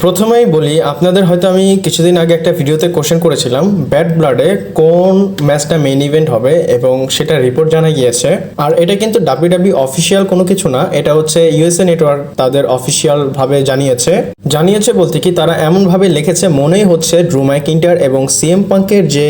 প্রথমেই বলি আপনাদের হয়তো আমি কিছুদিন আগে একটা ভিডিওতে কোশ্চেন করেছিলাম ব্যাড ব্লাডে কোন ম্যাচটা মেইন ইভেন্ট হবে এবং সেটা রিপোর্ট জানা গিয়েছে। আর এটা কিন্তু ডাব্লিউডাব্লিউ অফিসিয়াল কোনো কিছু না, এটা হচ্ছে ইউএসএ নেটওয়ার্ক তাদের অফিসিয়াল ভাবে জানিয়েছে বলতে কি তারা এমন ভাবে লিখেছে মনেই হচ্ছে ড্রু ম্যাকইন্টার এবং সিএম পাঙ্কের যে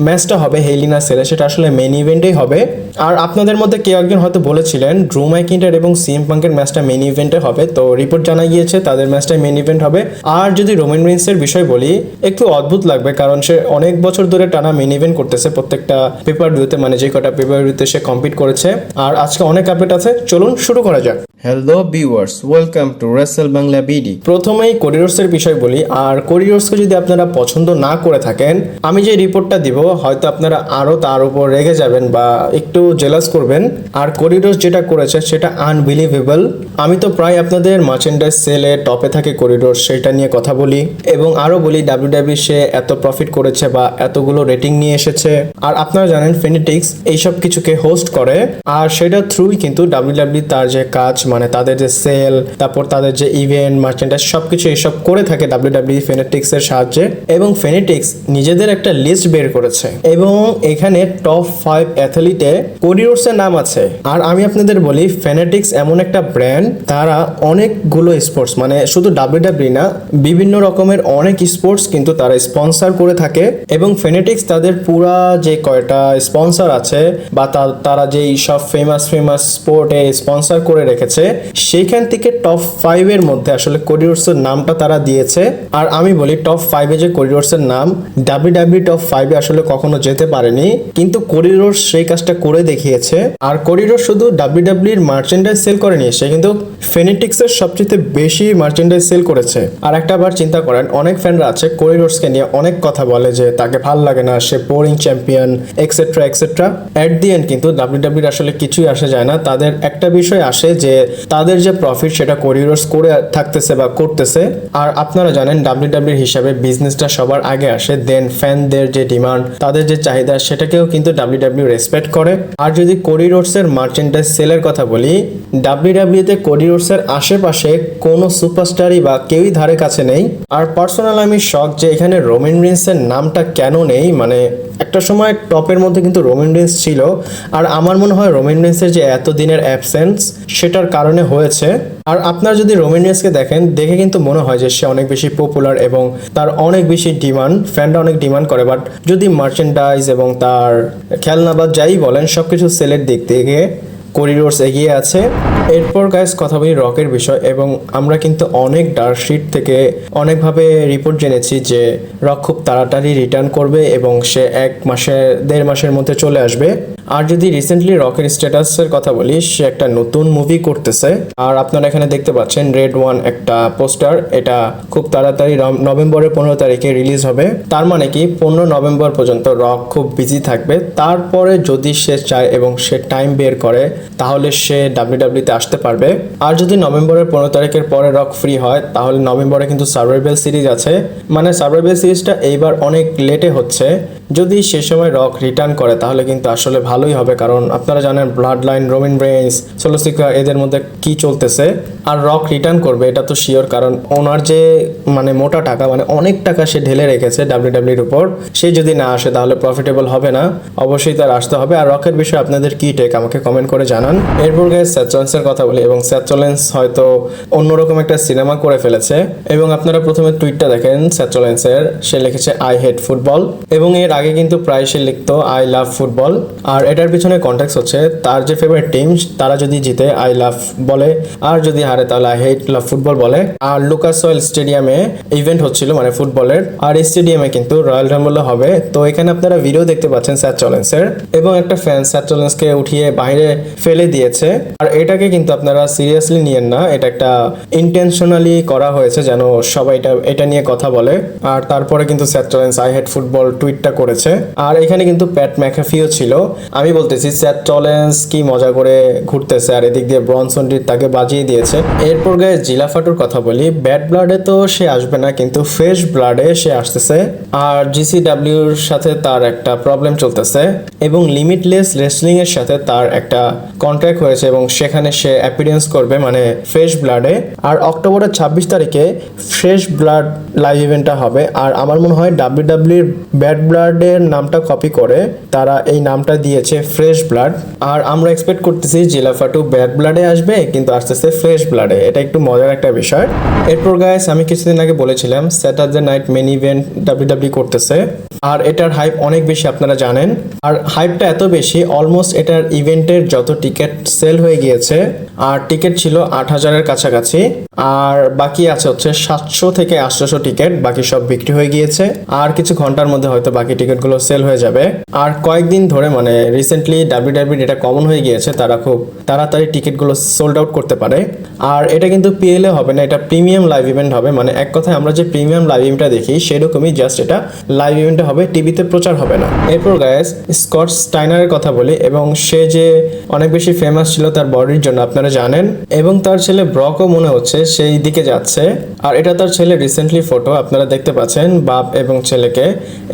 ম্যাচটা হবে হেলিনা সেলে সেটা আসলে মেইন ইভেন্টেই হবে। আর আপনাদের মধ্যে কেউ একজন হয়তো বলেছিলেন ড্রু ম্যাকইন্টার এবং সিএম পাঙ্কের ম্যাচটা মেইন ইভেন্টে হবে, তো রিপোর্ট জানা গিয়েছে তাদের ম্যাচটাই মেইন ইভেন্ট হবে। আর যদি রোমান রিন্সের বিষয় বলি একটু অদ্ভুত লাগবে, কারণ সে অনেক বছর ধরে টানা মেইন ইভেন্ট করতেছে প্রত্যেকটা পেপার ভিউতে, মানে যে কটা পেপার ভিউতে সে কম্পিট করেছে। আর আজকে অনেক আপডেট আছে, চলুন শুরু করা যাক। Hello viewers, welcome to Rachel Bangla BD. প্রথমেই কোরিডোর্সের বিষয় বলি। আর কোরিডোর্সকে যদি আপনারা পছন্দ না করে থাকেন, আমি যে রিপোর্টটা দিব হয়তো আপনারা আরো তার উপর রেগে যাবেন বা একটু জেলাস করবেন। আর কোরিডোর্স যেটা করেছে সেটা আনবিলিভেবল। আমি তো প্রায় আপনাদের মার্চেন্ডাইজ সেলে টপে থাকে কোরিডোর্স, সেটা নিয়ে কথা বলি এবং আরো বলি ডাব্লিউডাব্লিউ সে এত প্রফিট করেছে বা এতগুলো রেটিং নিয়ে এসেছে। আর আপনারা জানেন ফেনেটিক্স এইসব কিছুকে হোস্ট করে, আর সেটা থ্রুই কিন্তু ডাব্লিউডাব্লিউ তার যে কাজ, মানে তাদের যে সেল, তারপর তাদের যে ইভেন্ট মার্চেন্ডাইজ সবকিছু এইসব করে থাকে ডাব্লিউডাব্লিউ ফেনেটিক্স এর সাহায্যে। এবং ফেনেটিক্স নিজেদের একটা লিস্ট বের করেছে এবং এখানে টপ 5 অ্যাথলিটে কোরিডোর্স এর নাম আছে। আর আমি আপনাদের বলি ফেনেটিক্স এমন একটা ব্র্যান্ড, তারা অনেকগুলো স্পোর্টস, মানে শুধু ডাব্লিউডাব্লিউ না বিভিন্ন রকমের অনেক স্পোর্টস কিন্তু তারা স্পন্সর করে থাকে। এবং ফেনেটিক্স তাদের পুরা যে কয়টা স্পন্সর আছে বা তারা যে সব ফেমাস স্পোর্টে স্পন্সর করে রেখেছে সেইখান থেকে টপ 5 এর মধ্যে আসলে কোরিডোর্স এর নামটা তারা দিয়েছে। আর আমি বলি টপ 5 এ যে কোরিডোর্স এর নাম, ডাব্লিউডাব্লিউ টপ 5 এ আসলে কখনো যেতে পারেনি, কিন্তু কোরিডোর্স সেই কাজটা করে দেখিয়েছে। আর কোরিডোর শুধু ডাব্লিউডাব্লিউ এর মার্চেন্ডাইজ সেল করেনি, সে কিন্তু ফেনেটিক্স এর সবচেয়ে বেশি মার্চেন্ডাইজ সেল করেছে। আর একটা বার চিন্তা করেন, অনেক ফ্যানরা আছে কোরিডোর্সকে নিয়ে অনেক কথা বলে যে তাকে ভাল লাগে না, সে boring champion etcetera etcetera. At the end কিন্তু ডাব্লিউডাব্লিউ আসলে কিছুই আসে যায় না, তাদের একটা বিষয় আসে যে তাদের যে প্রফিট সেটা কোরিডোর্স করে থাকতেছে বা করতেছে। আর আপনারা জানেন ডাব্লিউডাব্লিউ হিসাবে বিজনেসটা সবার আগে আসে, দেন ফ্যানদের যে ডিমান্ড, তাদের যে চাহিদা সেটাকেও কিন্তু ডাব্লিউডাব্লিউ রেসপেক্ট করে। আর যদি কোরিডোর্স এর মার্চেন্ডাইজ সেলের কথা বলি, ডাব্লিউডাব্লিউ তে কোরিডোর্স এর আশেপাশে কোনো সুপারস্টারই বা কেউই ধারে কাছে নেই। আর পার্সোনাল আমি শক যে এখানে রোমান রিন্সের নামটা কেন নেই, মানে একটা সময় টপের মধ্যে কিন্তু রোমান রিন্স ছিল। আর আমার মনে হয় রোমান রিন্সের যে এতদিনের অ্যাবসেন্স সেটার কারণে হয়েছে। আর আপনারা যদি রোমান রিন্সকে দেখেন, দেখে কিন্তু মনে হয় যে সে অনেক বেশি পপুলার এবং তার অনেক বেশি ডিমান্ড, ফ্যানরা অনেক ডিমান্ড করে। বাট যদি মার্চেন্ডাইজ এবং তার খেলনা বা যাই বলেন সবকিছু সেলের দিক থেকে কোরিডোর্স এগিয়ে আছে। এরপর গাইস কথা বলি রকের বিষয়। এবং আমরা কিন্তু অনেক ডার্ক শিট থেকে অনেকভাবে রিপোর্ট জেনেছি যে রক খুব তাড়াতাড়ি রিটার্ন করবে এবং সে 1-1.5 মাসের মধ্যে চলে আসবে। আর যদি রিসেন্টলি রকের স্ট্যাটাসের কথা বলি, সে একটা নতুন মুভি করতেছে। আর আপনারা এখানে দেখতে পাচ্ছেন রেড ওয়ান একটা পোস্টার, এটা খুব তাড়াতাড়ি নভেম্বরের 15 তারিখে রিলিজ হবে। তার মানে কি 15 নভেম্বর পর্যন্ত রক খুব বিজি থাকবে। তারপরে যদি সে চায় এবং সে টাইম বের করে তাহলে সে ডাব্লিউডাব্লিউতে আসতে পারবে। আর যদি নভেম্বরের 15 তারিখের পরে রক ফ্রি হয় তাহলে নভেম্বরে কিন্তু সার্ভাইভাল সিরিজ আছে, মানে সার্ভাইভাল সিরিজটা এইবার অনেক লেটে হচ্ছে। যদি সে সময় রক রিটার্ন করে তাহলে কিন্তু আসলে ভালোই হবে, কারণ আপনারা জানেন blood line, Roman Reigns, solo seeker এদের মধ্যে কি চলতেছে। আর রক রিটার্ন করবে এটা তো শিওর, কারণ ওনার যে মানে মোটা টাকা, মানে অনেক টাকা সে ঢেলে রেখেছে ডাব্লিউডাব্লিউর উপর, সে যদি না আসে তাহলে প্রফিটেবল হবে না, অবশ্যই তার আসতে হবে। আর রকের বিষয়ে আপনাদের কি টেক আমাকে কমেন্ট করে জানান। এরপর গাইস সেথ রলিন্সের কথা বলি। এবং সেথ রলিন্স হয়তো অন্যরকম একটা সিনেমা করে ফেলেছে। এবং আপনারা প্রথমে টুইটটা দেখেন সেথ রলিন্সের, সে লিখেছে আই হেট ফুটবল। এবং এর আগে কিন্তু প্রায় সে লিখতো আই লাভ ফুটবল। আর এটার পিছনে কনটেক্সট হচ্ছে তার যে ফেভারিট টিম তারা যদি জিতে আই লাভ বলে, আর যদি হারে তাহলে আই হেট লাভ ফুটবল বলে। আর লুকাস অয়েল স্টেডিয়ামে ইভেন্ট হচ্ছিল মানে ফুটবলের, আর এই স্টেডিয়ামে কিন্তু রয়্যাল রাম্বল হবে। তো এখানে আপনারা ভিডিও দেখতে পাচ্ছেন সেথ রলিন্সের, এবং একটা ফ্যান সেথ রলিন্সকে উঠিয়ে বাইরে ফেলে দিয়েছে। আর এটাকে কিন্তু আপনারা সিরিয়াসলি নিয়েন না, এটা একটা ইন্টেনশনালি করা হয়েছে যেন সবাই এটা নিয়ে কথা বলে। আর তারপরে কিন্তু Seth Rollins I hate football টুইটটা করেছে। আর এখানে কিন্তু প্যাট ম্যাকাফিও ছিল। আমি বলতেছি স্যাট টলেন্স কি মজা করে ঘুরতেছে আর এদিক দিয়ে ব্রনসন রিড তাকে বাজিয়ে দিয়েছে। এরপর গাইস জিলাফাটুর কথা বলি। ব্যাড ব্লাডে তো সে আসবে না, কিন্তু ফ্রেশ ব্লাডে সে আসতেছে। আর জিসিডাব্লিউর সাথে তার একটা প্রবলেম চলতেছে এবং লিমিটলেস রেসলিং এর সাথে তার একটা কন্ট্রাক্ট হয়েছে এবং সেখানে সে অ্যাপিয়ারেন্স করবে মানে ফ্রেশ ব্লাডে। আর অক্টোবরের 26 তারিখে ফ্রেশ ব্লাড লাইভ ইভেন্টটা হবে। আর আমার মনে হয় ডাব্লিউডাব্লিউর ব্যাড ব্লাডের নামটা কপি করে তারা এই নামটা দিয়েছে ফ্রেশ ব্লাড। আর আমরা এক্সপেক্ট করতেছি জিলাফাটু ব্যাড ব্লাডে আসবে, কিন্তু আসতেছে ফ্রেশ ব্লাডে। এটা একটু মজার একটা বিষয়। এরপর গাইস আমি কিছুদিন আগে বলেছিলাম Saturday night main event W W করতেছে, আর এটার হাইপ অনেক বেশি আপনারা জানেন। আর হাইপটা এত বেশি অলমোস্ট এটার ইভেন্টের যত টিকিট সেল হয়ে গিয়েছে, আর টিকিট ছিল 8,000-এর কাছাকাছি, আর বাকি আছে হচ্ছে 700 থেকে 800 টিকিট, বাকি সব বিক্রি হয়ে গিয়েছে। আর কিছু ঘন্টার মধ্যে হয়তো বাকি টিকিটগুলো সেল হয়ে যাবে। আর কয়েকদিন ধরে মানে রিসেন্টলি ডাব্লিউডাব্লিউ এটা কমন হয়ে গিয়েছে, তারা খুব তাড়াতাড়ি টিকিটগুলো সোল্ড আউট করতে পারে। আর এটা কিন্তু পিএলএ হবে না, এটা প্রিমিয়াম লাইভ ইভেন্ট হবে। মানে এক কথায় আমরা যে প্রিমিয়াম লাইভ ইভেন্টটা দেখি সেরকমই, জাস্ট এটা লাইভ ইভেন্টে হবে, টিভিতে প্রচার হবে না। এরপর গাইস স্কট স্টাইনারের কথা বলি, এবং সে যে অনেক বেশি ফেমাস ছিল তার বডির জন্য আপনারা জানেন, এবং তার ছেলে ব্রকও মনে হচ্ছে সেই দিকে যাচ্ছে। আর এটা তার ছেলে রিসেন্টলি ফটো আপনারা দেখতে পাচ্ছেন, বাপ এবং ছেলেকে।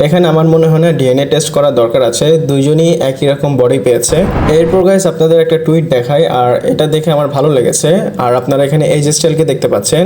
এখানে আমার মনে হয় না ডিএনএ টেস্ট করার দরকার আছে, দুইজনই একই রকম বডি পেয়েছে। এরপর গাইস আপনাদের একটা টুইট দেখাই, আর এটা দেখে আমার ভালো লেগেছে। আর আপনারা এখানে এজ স্টাইলকে দেখতে পাচ্ছেন।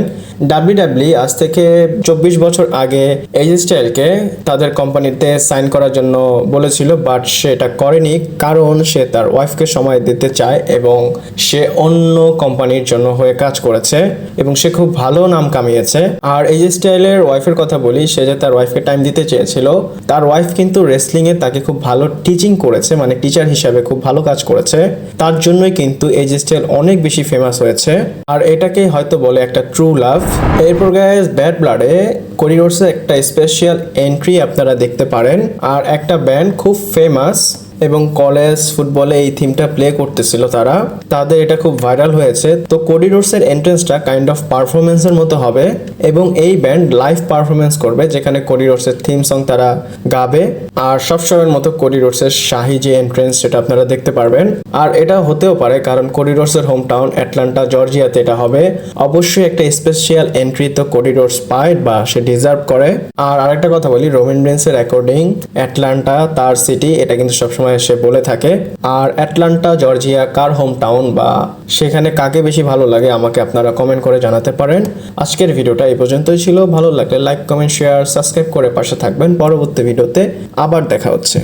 ডাব্লিউডাব্লিউ আজ থেকে 24 বছর আগে এজ স্টাইলকে তাদের কোম্পানিতে সাইন করার জন্য বলেছিল, বাট সে এটা করেনি, কারণ সে তার ওয়াইফকে সময় দিতে চায় এবং সে অন্য কোম্পানির জন্য হয়ে কাজ করেছে এবং সে খুব ভালো নাম কামিয়েছে। আর এজ স্টাইলের ওয়াইফের কথা বলি, সে যে তার ওয়াইফকে টাইম দিতে চেয়েছিল, তার ওয়াইফ কিন্তু রেসলিং এ তাকে খুব ভালো টিচিং করেছে, মানে টিচার হিসাবে খুব ভালো কাজ করেছে। তার জন্যই কিন্তু এজ স্টাইল অনেক বেশি ফেমাস হয়েছে, আর এটাকে হয়তো বলে একটা ট্রু লাভ। এরপর গাইস ব্যাড ব্লাডে কোডি রোডসের একটা স্পেশাল এন্ট্রি আপনারা দেখতে পারেন। আর একটা ব্যান্ড খুব ফেমাস এবং কলেজ ফুটবলে এই থিমটা প্লে করতেছিল তারা, তাদের এটা খুব ভাইরাল হয়েছে। তো কোডি রোডসের এন্ট্রেন্সটা কাইন্ড অফ পারফরমেন্সের মতো হবে, এবং এই ব্যান্ড লাইভ পারফরমেন্স করবে যেখানে কোডি রোডসের থিম সং তারা গাবে। আর সবসময়ের মতো কোডি রোডসের শাহী যে এন্ট্রেন্স সেটা আপনারা দেখতে পারবেন। আর এটা হতেও পারে কারণ কোডি রোডসের হোম টাউন অ্যাটলান্টা জর্জিয়াতে এটা হবে। অবশ্যই একটা স্পেশাল এন্ট্রি তো কোডি রোডস পায় বা সে ডিজার্ভ করে। আর আরেকটা কথা বলি, রোমান রেন্সের অ্যাকর্ডিং অ্যাটলান্টা তার সিটি, এটা কিন্তু সবসময় সে বলে থাকে। আর অ্যাটলান্টা জর্জিয়া কার হোম টাউন বা সেখানে কাকে বেশি ভালো লাগে আমাকে আপনারা কমেন্ট করে জানাতে পারেন। আজকের ভিডিওটা এই পর্যন্তই ছিল। ভালো লাগলে লাইক কমেন্ট শেয়ার সাবস্ক্রাইব করে পাশে থাকবেন। পরবর্তী ভিডিওতে আবার দেখা হচ্ছে।